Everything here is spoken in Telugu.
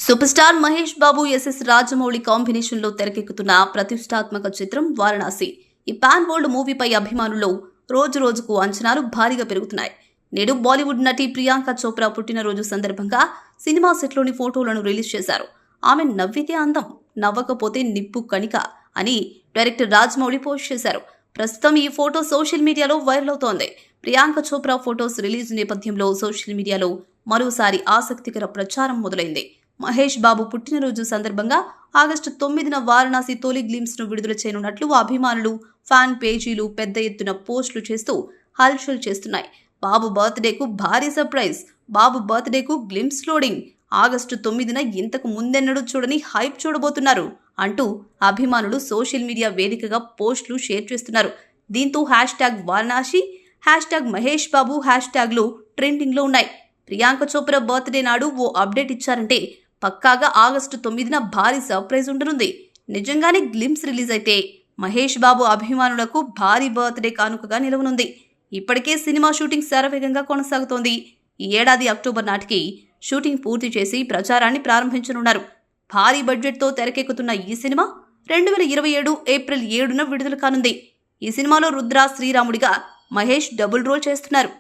Super star Mahesh Babu SS Rajamouli combination లో తెరకెక్కుతున్న ప్రతిష్టాత్మక చిత్రం వారణాసి. ఈ పాన్ వరల్డ్ మూవీపై అభిమానుల్లో రోజు రోజుకు అంచనాలు భారీగా పెరుగుతున్నాయి. నేడు బాలీవుడ్ నటి ప్రియాంక చోప్రా పుట్టినరోజు సందర్భంగా సినిమా సెట్లోని ఫోటోలను రిలీజ్ చేశారు. ఆమె నవ్వితే అందం, నవ్వకపోతే నిప్పు కణిక అని డైరెక్టర్ రాజమౌళి పోస్ట్ చేశారు. ప్రస్తుతం ఈ ఫోటో సోషల్ మీడియాలో వైరల్ అవుతోంది. ప్రియాంక చోప్రా ఫోటోస్ రిలీజ్ నేపథ్యంలో సోషల్ మీడియాలో మరోసారి ఆసక్తికర ప్రచారం మొదలైంది. మహేష్ బాబు పుట్టినరోజు సందర్భంగా ఆగస్టు 9న వారణాసి తొలి గ్లిమ్స్ ను విడుదల చేయనున్నట్లు అభిమానులు, ఫ్యాన్ పేజీలు పెద్ద ఎత్తున పోస్టులు చేస్తూ హల్చల్ చేస్తున్నాయి. బాబు బర్త్డేకు భారీ సర్ప్రైజ్, బాబు బర్త్డేకు గ్లిమ్స్ లోడింగ్, ఆగస్టు 9న ఇంతకు ముందెన్నడూ చూడని హైప్ చూడబోతున్నారు అంటూ అభిమానులు సోషల్ మీడియా వేదికగా పోస్టులు షేర్ చేస్తున్నారు. దీంతో #వారణాసి, #మహేష్ బాబు హ్యాష్ట్యాగ్లు ట్రెండింగ్ లో ఉన్నాయి. ప్రియాంక చోప్రా బర్త్డే నాడు ఓ అప్డేట్ ఇచ్చారంటే పక్కాగా ఆగస్టు 9న భారీ సర్ప్రైజ్ ఉండనుంది. నిజంగానే గ్లిమ్స్ రిలీజ్ అయితే మహేష్ బాబు అభిమానులకు భారీ బర్త్డే కానుకగా నిలవనుంది. ఇప్పటికే సినిమా షూటింగ్ శరవేగంగా కొనసాగుతోంది. ఈ ఏడాది అక్టోబర్ నాటికి షూటింగ్ పూర్తి చేసి ప్రచారాన్ని ప్రారంభించనున్నారు. భారీ బడ్జెట్తో తెరకెక్కుతున్న ఈ సినిమా 2027 ఏప్రిల్ 7న విడుదల కానుంది. ఈ సినిమాలో రుద్ర శ్రీరాముడిగా మహేష్ డబుల్ రోల్ చేస్తున్నారు.